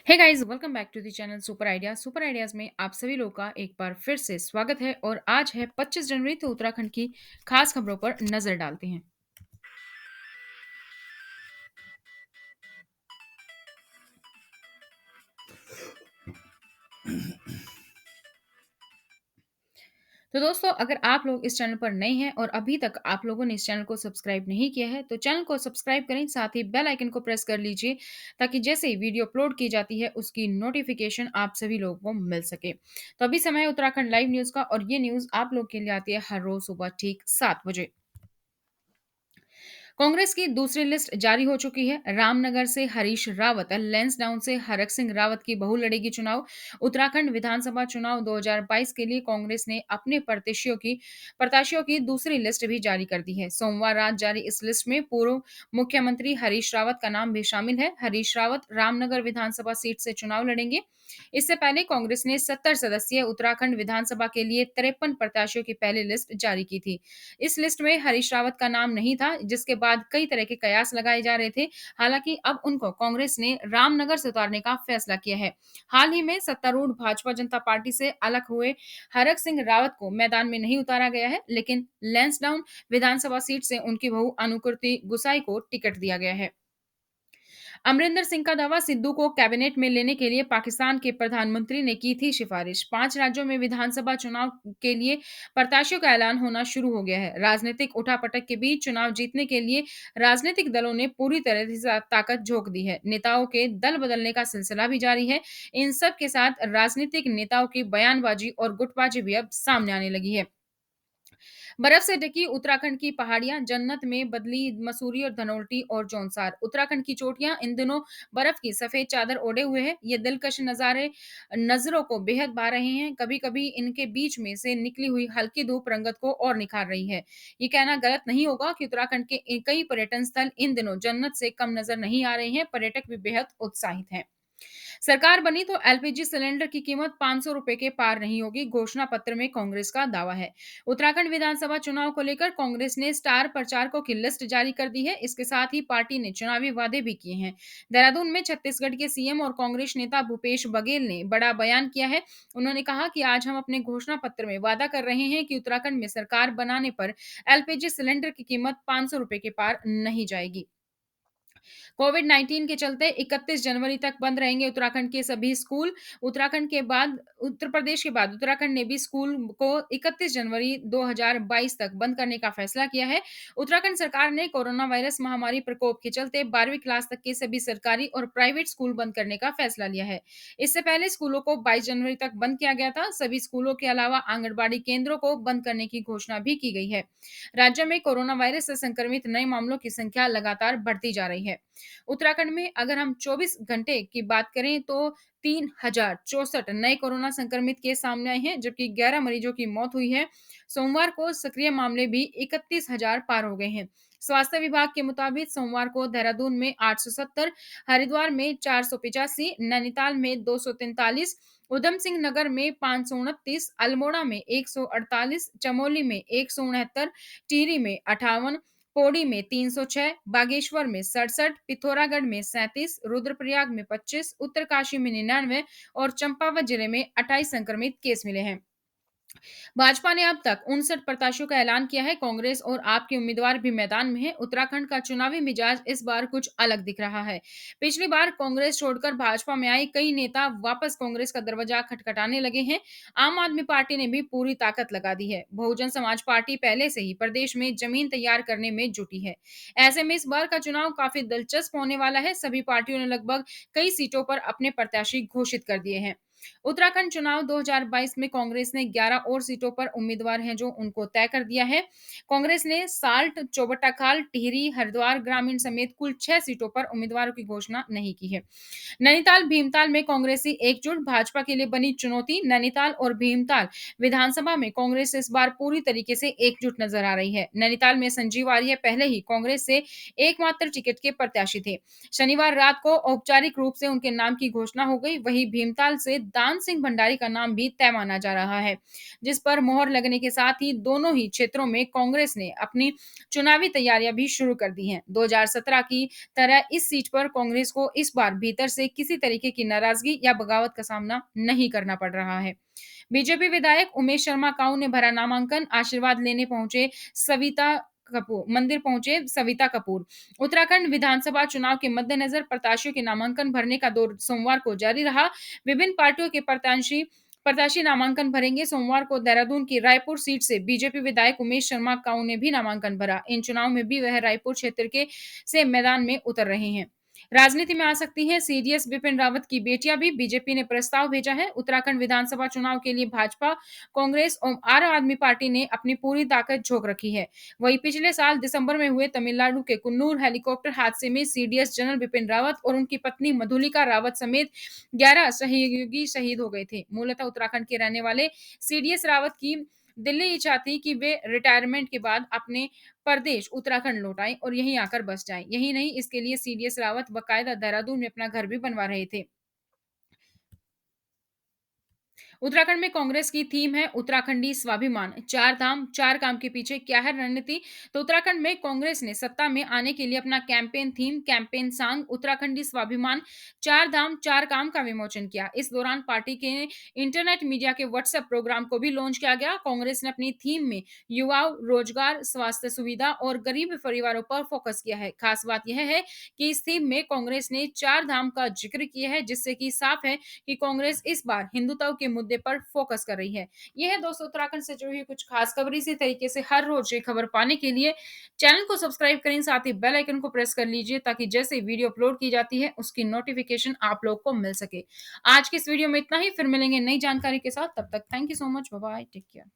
Hey guys, welcome back to the channel Super Ideas में आप सभी लोगों का एक बार फिर से स्वागत है। और आज है 25 जनवरी, तो उत्तराखंड की खास खबरों पर नजर डालते हैं। तो दोस्तों, अगर आप लोग इस चैनल पर नए हैं और अभी तक आप लोगों ने इस चैनल को सब्सक्राइब नहीं किया है, तो चैनल को सब्सक्राइब करें, साथ ही बेल आइकन को प्रेस कर लीजिए ताकि जैसे ही वीडियो अपलोड की जाती है उसकी नोटिफिकेशन आप सभी लोगों को मिल सके। तो अभी समय है उत्तराखंड लाइव न्यूज का, और ये न्यूज आप लोग के लिए आती है हर रोज सुबह ठीक 7 बजे। कांग्रेस की दूसरी लिस्ट जारी हो चुकी है। रामनगर से हरीश रावत, लैंसडाउन से हरक सिंह रावत की बहू लड़ेगी चुनाव। उत्तराखंड विधानसभा चुनाव 2022 के लिए कांग्रेस ने अपने प्रत्याशियों की दूसरी लिस्ट भी जारी कर दी है। सोमवार रात जारी इस लिस्ट में पूर्व मुख्यमंत्री हरीश रावत का नाम भी शामिल है। हरीश रावत रामनगर विधानसभा सीट से चुनाव लड़ेंगे। इससे पहले कांग्रेस ने 70 सदस्यीय उत्तराखंड विधानसभा के लिए 53 प्रत्याशियों की पहली लिस्ट जारी की थी। इस लिस्ट में हरीश रावत का नाम नहीं था, जिसके बाद कई तरह के कयास लगाए जा रहे थे। हालांकि अब उनको कांग्रेस ने रामनगर से उतारने का फैसला किया है। हाल ही में सत्तारूढ़ भाजपा जनता पार्टी से अलग हुए हरक सिंह रावत को मैदान में नहीं उतारा गया है, लेकिन लैंसडाउन विधानसभा सीट से उनकी बहू अनुकृति गुसाई को टिकट दिया गया है। अमरिंदर सिंह का दावा, सिद्धू को कैबिनेट में लेने के लिए पाकिस्तान के प्रधानमंत्री ने की थी सिफारिश। 5 राज्यों में विधानसभा चुनाव के लिए प्रत्याशियों का ऐलान होना शुरू हो गया है। राजनीतिक उठापटक के बीच चुनाव जीतने के लिए राजनीतिक दलों ने पूरी तरह से ताकत झोंक दी है। नेताओं के दल बदलने का सिलसिला भी जारी है। इन सब के साथ राजनीतिक नेताओं की बयानबाजी और गुटबाजी भी अब सामने आने लगी है। बर्फ से ढकी उत्तराखंड की पहाड़ियां जन्नत में बदली मसूरी और धनोल्टी और जौनसार। उत्तराखंड की चोटियां इन दिनों बर्फ की सफेद चादर ओढ़े हुए हैं। ये दिलकश नजारे नजरों को बेहद भा रहे हैं। कभी कभी इनके बीच में से निकली हुई हल्की धूप रंगत को और निखार रही है। ये कहना गलत नहीं होगा कि उत्तराखंड के कई पर्यटन स्थल इन दिनों जन्नत से कम नजर नहीं आ रहे हैं। पर्यटक भी बेहद उत्साहित हैं। सरकार बनी तो एलपीजी सिलेंडर की कीमत 500 रुपए के पार नहीं होगी, घोषणा पत्र में कांग्रेस का दावा है। उत्तराखंड विधानसभा चुनाव को लेकर कांग्रेस ने स्टार प्रचारकों की लिस्ट जारी कर दी है। इसके साथ ही पार्टी ने चुनावी वादे भी किए हैं। देहरादून में छत्तीसगढ़ के सीएम और कांग्रेस नेता भूपेश बघेल ने बड़ा बयान किया है। उन्होंने कहा कि आज हम अपने घोषणा पत्र में वादा कर रहे हैं कि उत्तराखंड में सरकार बनाने पर एलपीजी सिलेंडर की कीमत 500 रुपए के पार नहीं जाएगी। कोविड 19 के चलते 31 जनवरी तक बंद रहेंगे उत्तराखंड के सभी स्कूल। उत्तराखंड के बाद उत्तर प्रदेश के बाद उत्तराखंड ने भी स्कूल को 31 जनवरी 2022 तक बंद करने का फैसला किया है। उत्तराखंड सरकार ने कोरोना वायरस महामारी प्रकोप के चलते 12वीं क्लास तक के सभी सरकारी और प्राइवेट स्कूल बंद करने का फैसला लिया है। इससे पहले स्कूलों को 22 जनवरी तक बंद किया गया था। सभी स्कूलों के अलावा आंगनबाड़ी केंद्रों को बंद करने की घोषणा भी की गई है। राज्य में कोरोना वायरस से संक्रमित नए मामलों की संख्या लगातार बढ़ती जा रही है। उत्तराखंड में अगर हम 24 घंटे की बात करें तो 3064 नए कोरोना संक्रमित केस सामने आए हैं, जबकि 11 मरीजों की मौत हुई है। सोमवार को सक्रिय मामले भी 31,000 पार हो गए हैं। स्वास्थ्य विभाग के मुताबिक सोमवार को देहरादून में 870, हरिद्वार में 485, नैनीताल में 243, उधम सिंह नगर में 529, अल्मोड़ा में 148, चमोली में 169, टिहरी में 58, पौड़ी में 306, बागेश्वर में 67, पिथौरागढ़ में 37, रुद्रप्रयाग में 25, उत्तरकाशी में 99 और चंपावत जिले में 28 संक्रमित केस मिले हैं। भाजपा ने अब तक 59 प्रत्याशियों का ऐलान किया है। कांग्रेस और आप के उम्मीदवार भी मैदान में हैं। उत्तराखंड का चुनावी मिजाज इस बार कुछ अलग दिख रहा है। पिछली बार कांग्रेस छोड़कर भाजपा में आए कई नेता वापस कांग्रेस का दरवाजा खटखटाने लगे हैं। आम आदमी पार्टी ने भी पूरी ताकत लगा दी है। बहुजन समाज पार्टी पहले से ही प्रदेश में जमीन तैयार करने में जुटी है। ऐसे में इस बार का चुनाव काफी दिलचस्प होने वाला है। सभी पार्टियों ने लगभग कई सीटों पर अपने प्रत्याशी घोषित कर दिए हैं। उत्तराखंड चुनाव 2022 में कांग्रेस ने 11 और सीटों पर उम्मीदवार हैं जो उनको तय कर दिया है। कांग्रेस ने साल्ट, चौबट्टाखाल, टिहरी, हरिद्वार ग्रामीण समेत कुल 6 सीटों पर उम्मीदवारों की घोषणा नहीं की है। नैनीताल भीमताल में कांग्रेसी एकजुट, भाजपा के लिए बनी चुनौती। नैनीताल और भीमताल विधानसभा में कांग्रेस इस बार पूरी तरीके से एकजुट नजर आ रही है। नैनीताल में संजीव आर्य पहले ही कांग्रेस से एकमात्र टिकट के प्रत्याशी थे। शनिवार रात को औपचारिक रूप से उनके नाम की घोषणा हो गई। वहीं भीमताल से दान सिंह भंडारी का नाम भी तय माना जा रहा है, जिस पर मोहर लगने के साथ ही दोनों ही क्षेत्रों में कांग्रेस ने अपनी चुनावी तैयारियां भी शुरू कर दी हैं। 2017 की तरह इस सीट पर कांग्रेस को इस बार भीतर से किसी तरीके की नाराजगी या बगावत का सामना नहीं करना पड़ रहा है। बीजेपी विधायक उमेश शर्मा काऊ ने भरा नामांकन, आशीर्वाद लेने पहुंचे सविता मंदिर पहुंचे सविता कपूर। उत्तराखंड विधानसभा चुनाव के मद्देनजर प्रत्याशियों के नामांकन भरने का दौर सोमवार को जारी रहा। विभिन्न पार्टियों के प्रत्याशी प्रत्याशी नामांकन भरेंगे। सोमवार को देहरादून की रायपुर सीट से बीजेपी विधायक उमेश शर्मा काऊ ने भी नामांकन भरा। इन चुनाव में भी वह रायपुर क्षेत्र के से मैदान में उतर रहे हैं। राजनीति में आ सकती हैं सीडीएस बिपिन रावत की बेटियां भी। बीजेपी ने प्रस्ताव भेजा है। उत्तराखंड विधानसभा चुनाव के लिए भाजपा, कांग्रेस और आम आदमी पार्टी ने अपनी पूरी ताकत झोंक रखी है। वहीं पिछले साल दिसंबर में हुए तमिलनाडु के कुन्नूर हेलीकॉप्टर हादसे में सीडीएस जनरल बिपिन रावत और उनकी पत्नी मधुलिका रावत समेत 11 सहयोगी शहीद हो गए थे। मूलतः उत्तराखंड के रहने वाले सीडीएस रावत की दिल्ली इच्छा थी कि वे रिटायरमेंट के बाद अपने परदेश उत्तराखंड लौट आएं और यहीं आकर बस जाएं। यही नहीं, इसके लिए सीडीएस रावत बकायदा देहरादून में अपना घर भी बनवा रहे थे। उत्तराखंड में कांग्रेस की थीम है उत्तराखंडी स्वाभिमान, चार धाम चार काम के पीछे क्या है रणनीति। तो उत्तराखंड में कांग्रेस ने सत्ता में आने के लिए अपना campaign theme, campaign song Uttarakhandi स्वाभिमान चार धाम चार काम का विमोचन किया। इस दौरान पार्टी के इंटरनेट मीडिया के व्हाट्सएप प्रोग्राम को भी लॉन्च किया गया। कांग्रेस ने अपनी थीम में युवाओं, रोजगार, स्वास्थ्य सुविधा और गरीब परिवारों पर फोकस किया है। खास बात यह है कि इस थीम में कांग्रेस ने चार धाम का जिक्र किया है, जिससे कि साफ है कि कांग्रेस इस बार हिंदुत्व के मुद्दे पर फोकस कर रही है। यह है दोस्तों उत्तराखंड से जुड़ी हुई कुछ खास खबर। इसी तरीके से हर रोज ये खबर पाने के लिए चैनल को सब्सक्राइब करें, साथ ही बेल आइकन को प्रेस कर लीजिए ताकि जैसे वीडियो अपलोड की जाती है उसकी नोटिफिकेशन आप लोग को मिल सके। आज की इस वीडियो में इतना ही, फिर मिलेंगे नई जानकारी के साथ। तब तक thank you so much, bye bye, take care.